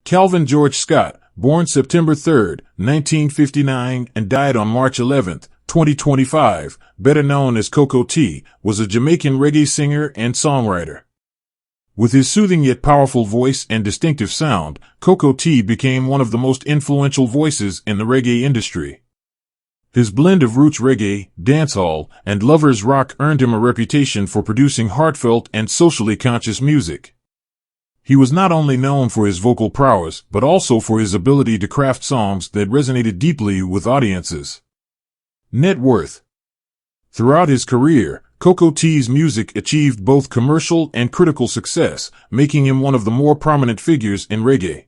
Calvin George Scott, born September 3, 1959 and died on March 11, 2025, better known as Coco Tea, was a Jamaican reggae singer and songwriter. With his soothing yet powerful voice and distinctive sound, Coco Tea became one of the most influential voices in the reggae industry. His blend of roots reggae, dancehall, and lovers rock earned him a reputation for producing heartfelt and socially conscious music. He was not only known for his vocal prowess, but also for his ability to craft songs that resonated deeply with audiences. Net worth. Throughout his career, Coco Tea's music achieved both commercial and critical success, making him one of the more prominent figures in reggae.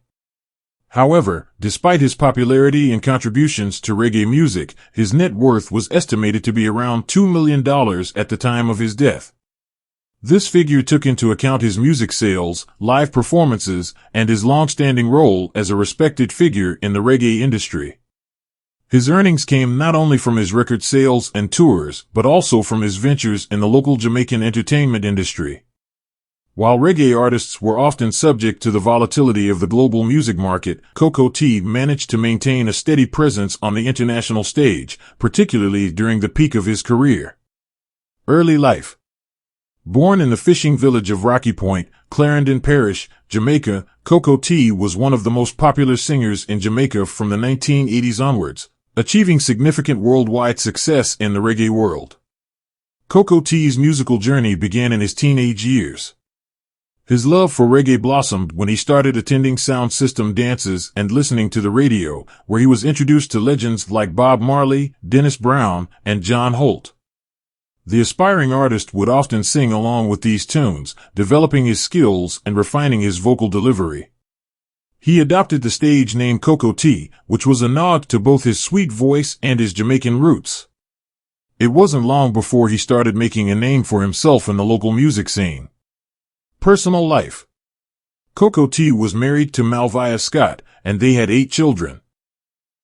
However, despite his popularity and contributions to reggae music, his net worth was estimated to be around $2 million at the time of his death. This figure took into account his music sales, live performances, and his long-standing role as a respected figure in the reggae industry. His earnings came not only from his record sales and tours, but also from his ventures in the local Jamaican entertainment industry. While reggae artists were often subject to the volatility of the global music market, Coco Tea managed to maintain a steady presence on the international stage, particularly during the peak of his career. Early life. Born in the fishing village of Rocky Point, Clarendon Parish, Jamaica, Coco Tea was one of the most popular singers in Jamaica from the 1980s onwards, achieving significant worldwide success in the reggae world. Coco Tea's musical journey began in his teenage years. His love for reggae blossomed when he started attending sound system dances and listening to the radio, where he was introduced to legends like Bob Marley, Dennis Brown, and John Holt. The aspiring artist would often sing along with these tunes, developing his skills and refining his vocal delivery. He adopted the stage name Coco Tea, which was a nod to both his sweet voice and his Jamaican roots. It wasn't long before he started making a name for himself in the local music scene. Personal life. Coco Tea was married to Malvia Scott, and they had 8 children.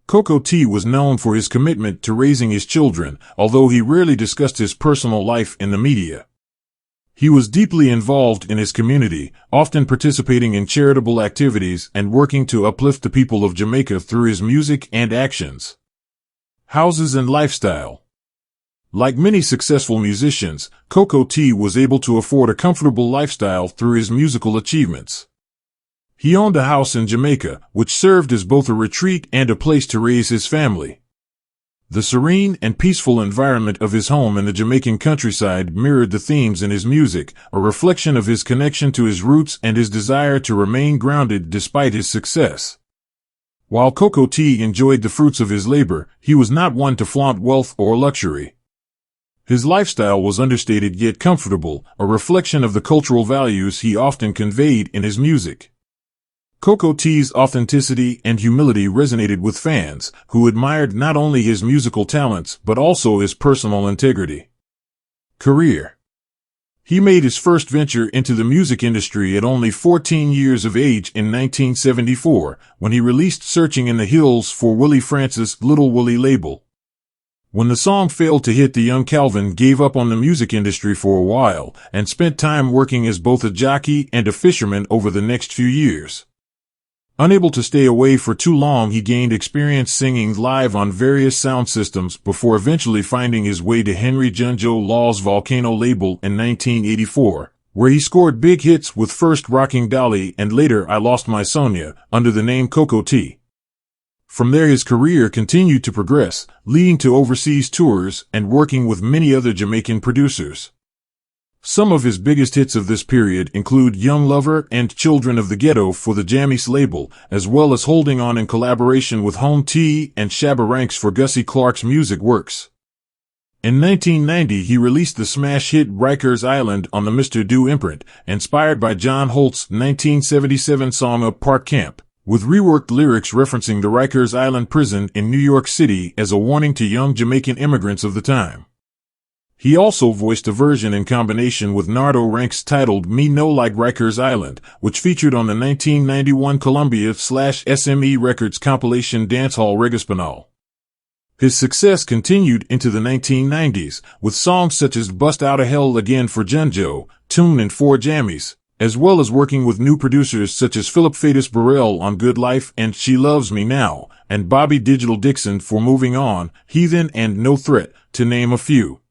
Coco Tea was known for his commitment to raising his children, although he rarely discussed his personal life in the media. He was deeply involved in his community, often participating in charitable activities and working to uplift the people of Jamaica through his music and actions. Houses and lifestyle. Like many successful musicians, Coco Tea was able to afford a comfortable lifestyle through his musical achievements. He owned a house in Jamaica, which served as both a retreat and a place to raise his family. The serene and peaceful environment of his home in the Jamaican countryside mirrored the themes in his music, a reflection of his connection to his roots and his desire to remain grounded despite his success. While Coco Tea enjoyed the fruits of his labor, he was not one to flaunt wealth or luxury. His lifestyle was understated yet comfortable, a reflection of the cultural values he often conveyed in his music. Coco Tea's authenticity and humility resonated with fans, who admired not only his musical talents but also his personal integrity. Career. He made his first venture into the music industry at only 14 years of age in 1974, when he released Searching in the Hills for Willie Francis' Little Willie label. When the song failed to hit, the young Calvin gave up on the music industry for a while and spent time working as both a jockey and a fisherman over the next few years. Unable to stay away for too long, he gained experience singing live on various sound systems before eventually finding his way to Henry Junjo Law's Volcano label in 1984, where he scored big hits with first Rocking Dolly and later I Lost My Sonia, under the name Coco Tea. From there his career continued to progress, leading to overseas tours and working with many other Jamaican producers. Some of his biggest hits of this period include Young Lover and Children of the Ghetto for the Jammies label, as well as Holding On in collaboration with Home T and Shabba Ranks for Gussie Clarke's Music Works. In 1990 he released the smash hit Rikers Island on the Mr. Do imprint, inspired by John Holt's 1977 song Up Park Camp, with reworked lyrics referencing the Rikers Island prison in New York City as a warning to young Jamaican immigrants of the time. He also voiced a version in combination with Nardo Ranks titled Me No Like Rikers Island, which featured on the 1991 Columbia/SME Records compilation Dancehall Reggae. His success continued into the 1990s, with songs such as Bust Outta Hell Again for Junjo, Tune and Four Jammies, as well as working with new producers such as Philip Fatus Burrell on Good Life and She Loves Me Now, and Bobby Digital Dixon for Moving On, Heathen and No Threat, to name a few.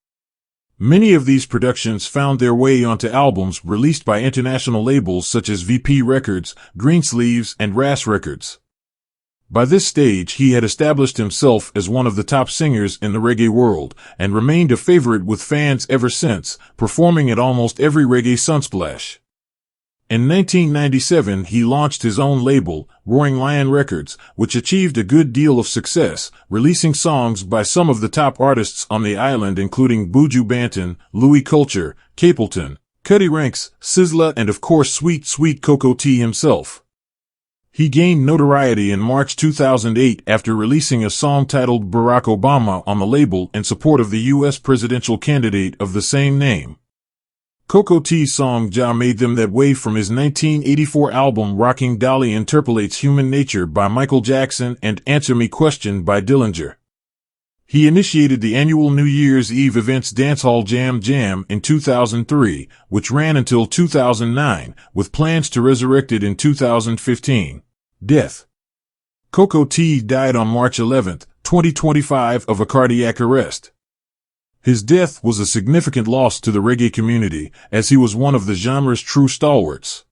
Many of these productions found their way onto albums released by international labels such as VP Records, Greensleeves, and Ras Records. By this stage, he had established himself as one of the top singers in the reggae world, and remained a favorite with fans ever since, performing at almost every reggae sunsplash. In 1997, he launched his own label, Roaring Lion Records, which achieved a good deal of success, releasing songs by some of the top artists on the island including Buju Banton, Louis Culture, Capleton, Cuddy Ranks, Sizzla, and of course Sweet Coco Tea himself. He gained notoriety in March 2008 after releasing a song titled Barack Obama on the label in support of the U.S. presidential candidate of the same name. Coco Tea's song Ja Made Them That Way from his 1984 album Rocking Dolly interpolates Human Nature by Michael Jackson and Answer Me Question by Dillinger. He initiated the annual New Year's Eve event's Dancehall Jam in 2003, which ran until 2009, with plans to resurrect it in 2015. Death. Coco Tea died on March 11, 2025 of a cardiac arrest. His death was a significant loss to the reggae community, as he was one of the genre's true stalwarts.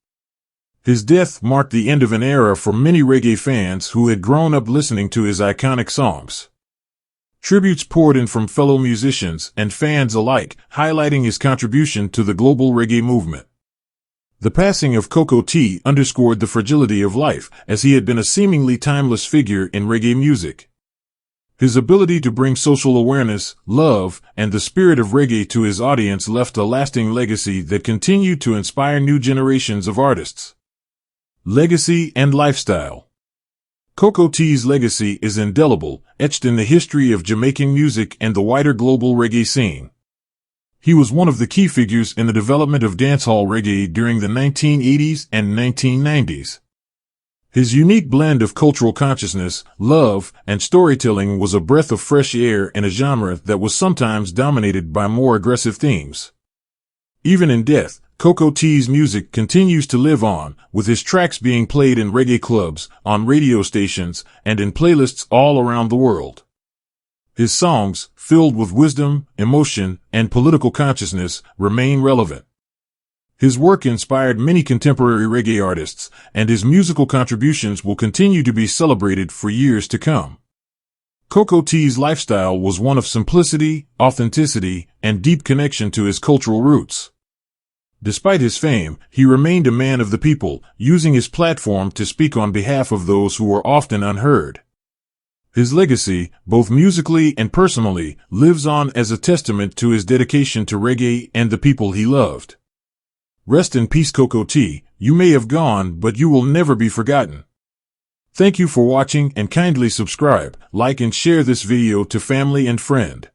His death marked the end of an era for many reggae fans who had grown up listening to his iconic songs. Tributes poured in from fellow musicians and fans alike, highlighting his contribution to the global reggae movement. The passing of Coco Tea underscored the fragility of life, as he had been a seemingly timeless figure in reggae music. His ability to bring social awareness, love, and the spirit of reggae to his audience left a lasting legacy that continued to inspire new generations of artists. Legacy and lifestyle. Coco Tea's legacy is indelible, etched in the history of Jamaican music and the wider global reggae scene. He was one of the key figures in the development of dancehall reggae during the 1980s and 1990s. His unique blend of cultural consciousness, love, and storytelling was a breath of fresh air in a genre that was sometimes dominated by more aggressive themes. Even in death, Coco Tea's music continues to live on, with his tracks being played in reggae clubs, on radio stations, and in playlists all around the world. His songs, filled with wisdom, emotion, and political consciousness, remain relevant. His work inspired many contemporary reggae artists, and his musical contributions will continue to be celebrated for years to come. Coco Tea's lifestyle was one of simplicity, authenticity, and deep connection to his cultural roots. Despite his fame, he remained a man of the people, using his platform to speak on behalf of those who were often unheard. His legacy, both musically and personally, lives on as a testament to his dedication to reggae and the people he loved. Rest in peace, Coco Tea. You may have gone, but you will never be forgotten. Thank you for watching, and kindly subscribe, like, and share this video to family and friend.